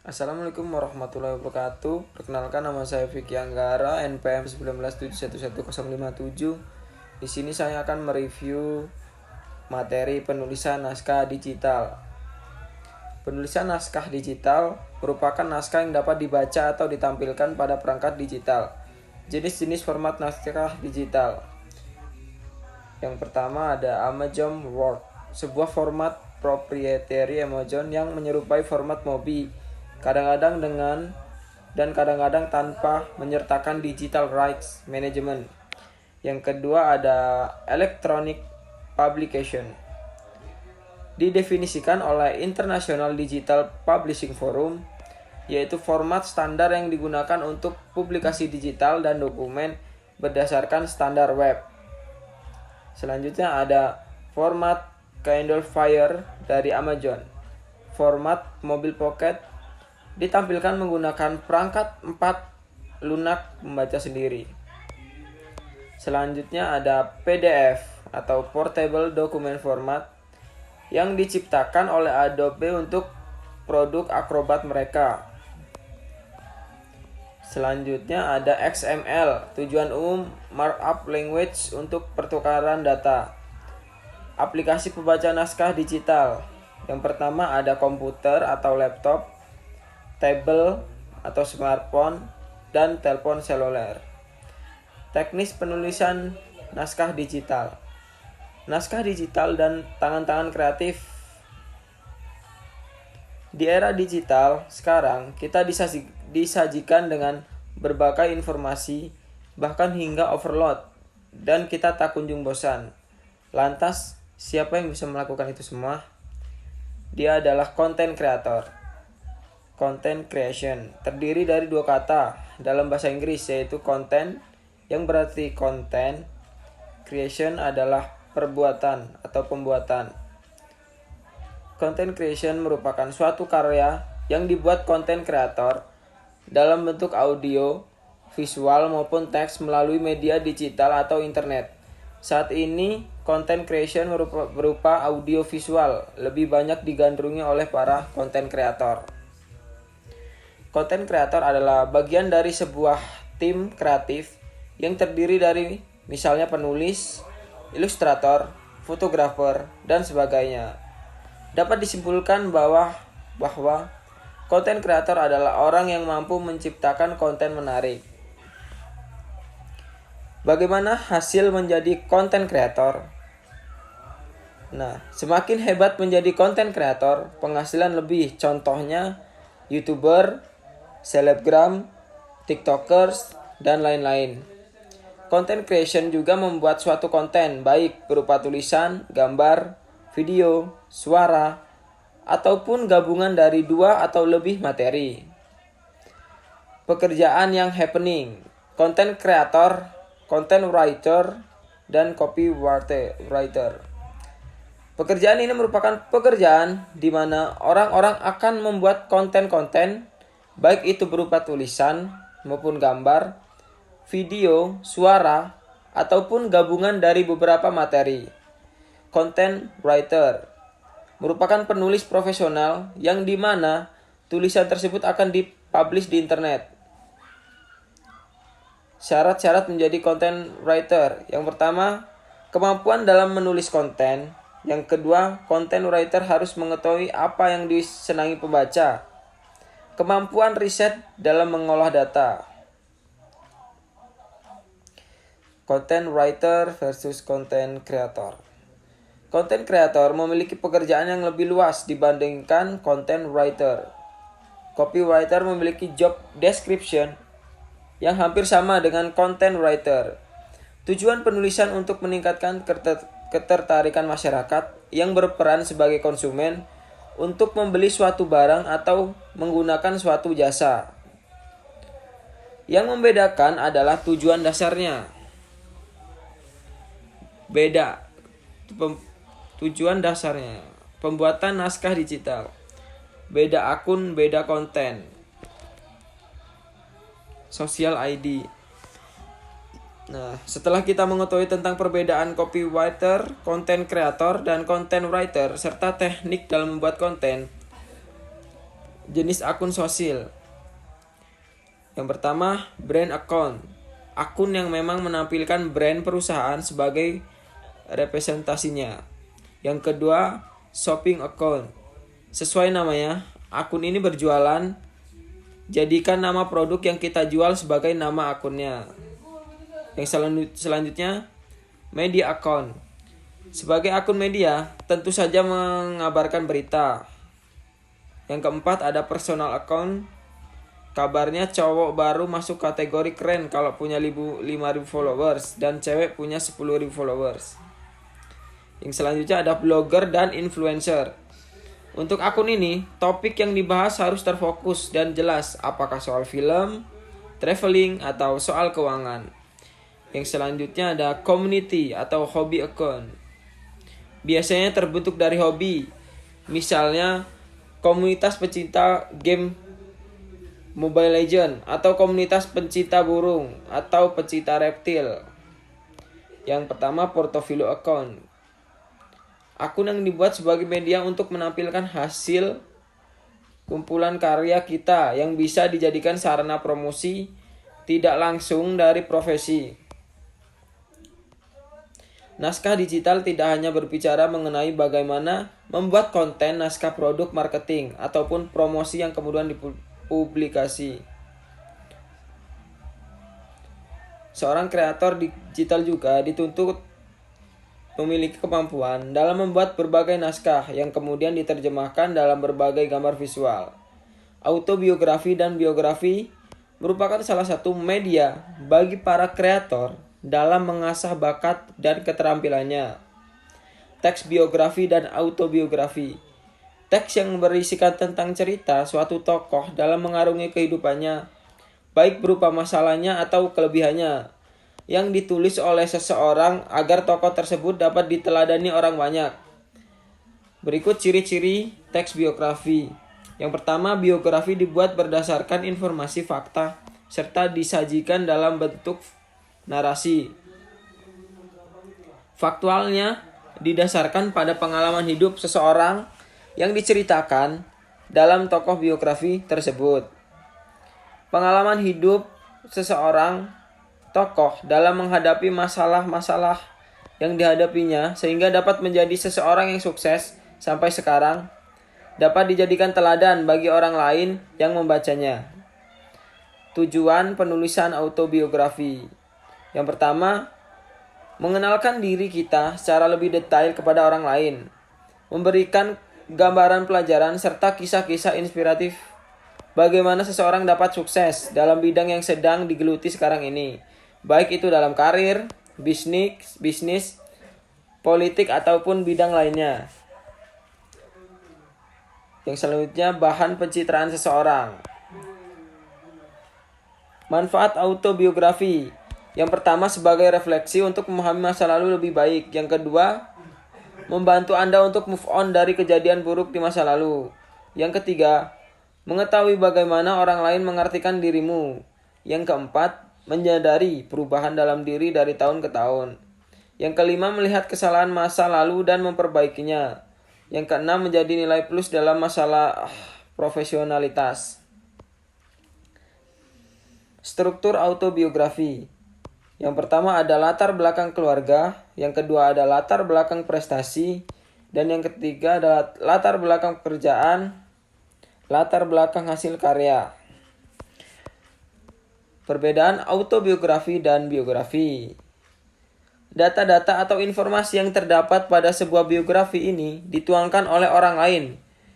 Assalamualaikum warahmatullahi wabarakatuh. Perkenalkan, nama saya Vicky Anggara, NPM 19711057. Di sini saya akan mereview materi penulisan naskah digital. Penulisan naskah digital merupakan naskah yang dapat dibaca atau ditampilkan pada perangkat digital. Jenis-jenis format naskah digital. Yang pertama ada Amazon Word, sebuah format proprietary Amazon yang menyerupai format MOBI, kadang-kadang dengan dan kadang-kadang tanpa menyertakan digital rights management. Yang kedua ada electronic publication. Didefinisikan oleh International Digital Publishing Forum, yaitu format standar yang digunakan untuk publikasi digital dan dokumen berdasarkan standar web. Selanjutnya ada format Kindle Fire dari Amazon. Format Mobile Pocket ditampilkan menggunakan perangkat 4 lunak membaca sendiri. Selanjutnya ada PDF atau Portable Document Format yang diciptakan oleh Adobe untuk produk Acrobat mereka. Selanjutnya ada XML, tujuan umum markup language untuk pertukaran data. Aplikasi pembaca naskah digital. Yang pertama ada komputer atau laptop, tablet atau smartphone, dan telepon seluler. Teknis penulisan naskah digital. Naskah digital dan tangan-tangan kreatif. Di era digital sekarang, kita disajikan dengan berbagai informasi, bahkan hingga overload, dan kita tak kunjung bosan. Lantas, siapa yang bisa melakukan itu semua? Dia adalah content creator. Content creation terdiri dari dua kata dalam bahasa Inggris, yaitu content yang berarti konten, creation adalah perbuatan atau pembuatan. Content creation merupakan suatu karya yang dibuat content creator dalam bentuk audio, visual maupun teks melalui media digital atau internet. Saat ini, content creation berupa audio visual lebih banyak digandrungi oleh para content creator. Content creator adalah bagian dari sebuah tim kreatif yang terdiri dari misalnya penulis, ilustrator, fotografer, dan sebagainya. Dapat disimpulkan bahwa content creator adalah orang yang mampu menciptakan konten menarik. Bagaimana hasil menjadi content creator? Nah, semakin hebat menjadi content creator, penghasilan lebih. Contohnya YouTuber, selebgram, TikTokers, dan lain-lain. Content creation juga membuat suatu konten, baik berupa tulisan, gambar, video, suara, ataupun gabungan dari 2 atau lebih materi. Pekerjaan yang happening. Content creator, content writer, dan copywriter. Pekerjaan ini merupakan pekerjaan di mana orang-orang akan membuat konten-konten, baik itu berupa tulisan maupun gambar, video, suara, ataupun gabungan dari beberapa materi. Content writer merupakan penulis profesional yang di mana tulisan tersebut akan dipublish di internet. Syarat-syarat menjadi content writer. Yang pertama, kemampuan dalam menulis konten. Yang kedua, content writer harus mengetahui apa yang disenangi pembaca. Kemampuan riset dalam mengolah data. Content writer versus content creator. Content creator memiliki pekerjaan yang lebih luas dibandingkan content writer. Copywriter memiliki job description yang hampir sama dengan content writer. Tujuan penulisan untuk meningkatkan ketertarikan masyarakat yang berperan sebagai konsumen untuk membeli suatu barang atau menggunakan suatu jasa. Yang membedakan adalah tujuan dasarnya. Tujuan dasarnya. Pembuatan naskah digital. Beda akun, beda konten. Social ID. Nah, setelah kita mengetahui tentang perbedaan copywriter, content creator, dan content writer, serta teknik dalam membuat konten, Jenis akun sosial. Yang pertama, brand account. Akun yang memang menampilkan brand perusahaan sebagai representasinya. Yang kedua, shopping account. Sesuai namanya, akun ini berjualan. Jadikan nama produk yang kita jual sebagai nama akunnya. Yang selanjutnya, media account. Sebagai akun media, tentu saja mengabarkan berita. Yang keempat, ada personal account. Kabarnya cowok baru masuk kategori keren kalau punya 5.000 followers dan cewek punya 10.000 followers. Yang selanjutnya ada blogger dan influencer. Untuk akun ini, topik yang dibahas harus terfokus dan jelas, apakah soal film, traveling, atau soal keuangan. Yang selanjutnya ada community atau hobby account. Biasanya terbentuk dari hobi, misalnya komunitas pecinta game Mobile Legends, atau komunitas pencinta burung, atau pencinta reptil. Yang pertama, portfolio account. Akun yang dibuat sebagai media untuk menampilkan hasil kumpulan karya kita yang bisa dijadikan sarana promosi tidak langsung dari profesi. Naskah digital tidak hanya berbicara mengenai bagaimana membuat konten naskah produk marketing ataupun promosi yang kemudian dipublikasi. Seorang kreator digital juga dituntut memiliki kemampuan dalam membuat berbagai naskah yang kemudian diterjemahkan dalam berbagai gambar visual. Autobiografi dan biografi merupakan salah satu media bagi para kreator dalam mengasah bakat dan keterampilannya. Teks biografi dan autobiografi. Teks yang berisikan tentang cerita suatu tokoh dalam mengarungi kehidupannya, baik berupa masalahnya atau kelebihannya, yang ditulis oleh seseorang agar tokoh tersebut dapat diteladani orang banyak. Berikut ciri-ciri teks biografi. Yang pertama, biografi dibuat berdasarkan informasi fakta serta disajikan dalam bentuk narasi. Faktualnya didasarkan pada pengalaman hidup seseorang yang diceritakan dalam tokoh biografi tersebut. Pengalaman hidup seseorang tokoh dalam menghadapi masalah-masalah yang dihadapinya sehingga dapat menjadi seseorang yang sukses sampai sekarang dapat dijadikan teladan bagi orang lain yang membacanya. Tujuan penulisan autobiografi. Yang pertama, mengenalkan diri kita secara lebih detail kepada orang lain, memberikan gambaran pelajaran serta kisah-kisah inspiratif bagaimana seseorang dapat sukses dalam bidang yang sedang digeluti sekarang ini, baik itu dalam karir, bisnis, politik, ataupun bidang lainnya. Yang selanjutnya, bahan pencitraan seseorang. Manfaat autobiografi. Yang pertama, sebagai refleksi untuk memahami masa lalu lebih baik. Yang kedua, membantu Anda untuk move on dari kejadian buruk di masa lalu. Yang ketiga, mengetahui bagaimana orang lain mengartikan dirimu. Yang keempat, menyadari perubahan dalam diri dari tahun ke tahun. Yang kelima, melihat kesalahan masa lalu dan memperbaikinya. Yang keenam, menjadi nilai plus dalam masalah profesionalitas. Struktur autobiografi. Yang pertama ada latar belakang keluarga, yang kedua ada latar belakang prestasi, dan yang ketiga adalah latar belakang pekerjaan, latar belakang hasil karya. Perbedaan autobiografi dan biografi. Data-data atau informasi yang terdapat pada sebuah biografi ini dituangkan oleh orang lain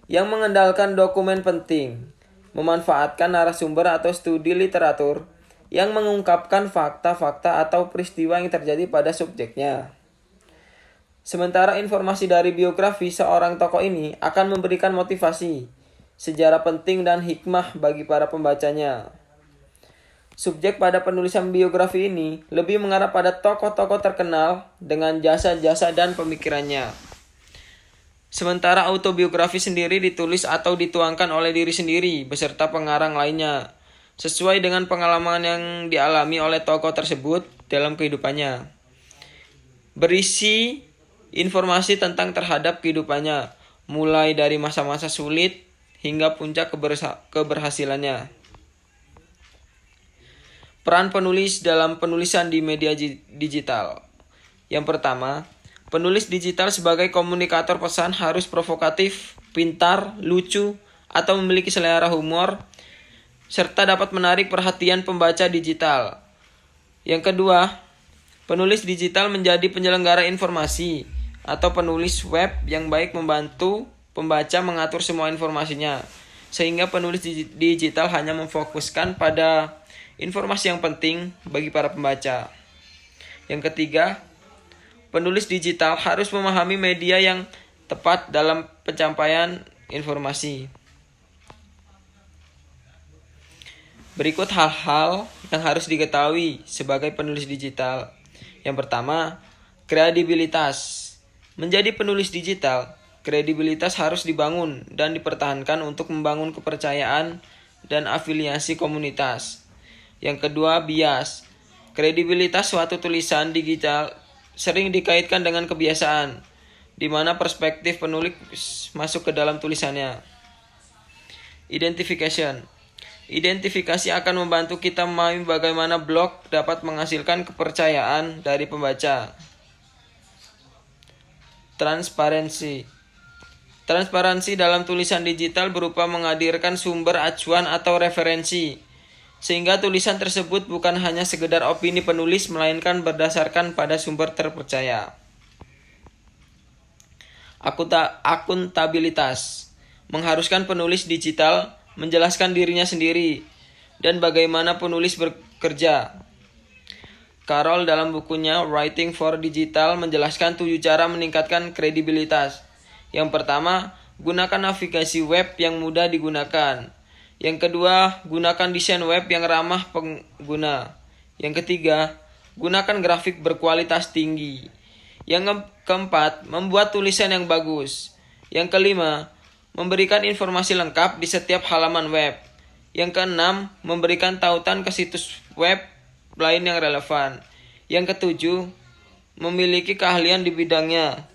yang mengandalkan dokumen penting, memanfaatkan narasumber atau studi literatur yang mengungkapkan fakta-fakta atau peristiwa yang terjadi pada subjeknya. Sementara informasi dari biografi seorang tokoh ini akan memberikan motivasi, sejarah penting dan hikmah bagi para pembacanya. Subjek pada penulisan biografi ini lebih mengarah pada tokoh-tokoh terkenal dengan jasa-jasa dan pemikirannya. Sementara autobiografi sendiri ditulis atau dituangkan oleh diri sendiri beserta pengarang lainnya, sesuai dengan pengalaman yang dialami oleh tokoh tersebut dalam kehidupannya. Berisi informasi tentang terhadap kehidupannya, mulai dari masa-masa sulit hingga puncak keberhasilannya. Peran penulis dalam penulisan di media digital. Yang pertama, penulis digital sebagai komunikator pesan harus provokatif, pintar, lucu, atau memiliki selera humor, serta dapat menarik perhatian pembaca digital. Yang kedua, penulis digital menjadi penyelenggara informasi atau penulis web yang baik membantu pembaca mengatur semua informasinya, sehingga penulis digital hanya memfokuskan pada informasi yang penting bagi para pembaca. Yang ketiga, penulis digital harus memahami media yang tepat dalam pencapaian informasi. Berikut hal-hal yang harus diketahui sebagai penulis digital. Yang pertama, kredibilitas. Menjadi penulis digital, kredibilitas harus dibangun dan dipertahankan untuk membangun kepercayaan dan afiliasi komunitas. Yang kedua, bias. Kredibilitas suatu tulisan digital sering dikaitkan dengan kebiasaan, di mana perspektif penulis masuk ke dalam tulisannya. Identification. Identifikasi akan membantu kita memahami bagaimana blog dapat menghasilkan kepercayaan dari pembaca. Transparansi. Transparansi dalam tulisan digital berupa menghadirkan sumber acuan atau referensi, sehingga tulisan tersebut bukan hanya sekedar opini penulis, melainkan berdasarkan pada sumber terpercaya. Akuntabilitas. Mengharuskan penulis digital menjelaskan dirinya sendiri dan bagaimana penulis bekerja. Carroll dalam bukunya Writing for Digital menjelaskan 7 cara meningkatkan kredibilitas. Yang pertama, gunakan navigasi web yang mudah digunakan. Yang kedua, gunakan desain web yang ramah pengguna. Yang ketiga, gunakan grafik berkualitas tinggi. Yang keempat, membuat tulisan yang bagus. Yang kelima, memberikan informasi lengkap di setiap halaman web. Yang keenam, memberikan tautan ke situs web lain yang relevan. Yang ketujuh, memiliki keahlian di bidangnya.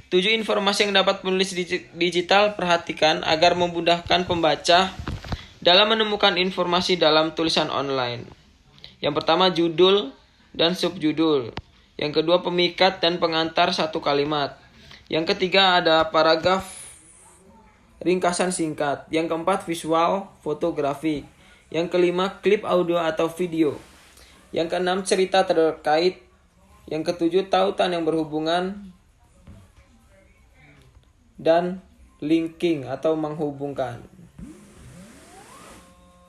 7 informasi yang dapat penulis digital perhatikan agar memudahkan pembaca dalam menemukan informasi dalam tulisan online. Yang pertama, judul dan subjudul. Yang kedua, pemikat dan pengantar satu kalimat. Yang ketiga, ada paragraf ringkasan singkat. Yang keempat, visual fotografi. Yang kelima, klip audio atau video. Yang keenam, cerita terkait. Yang ketujuh, tautan yang berhubungan dan linking atau menghubungkan.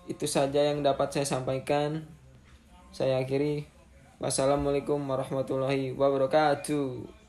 Itu saja yang dapat saya sampaikan. Saya akhiri. Wassalamualaikum warahmatullahi wabarakatuh.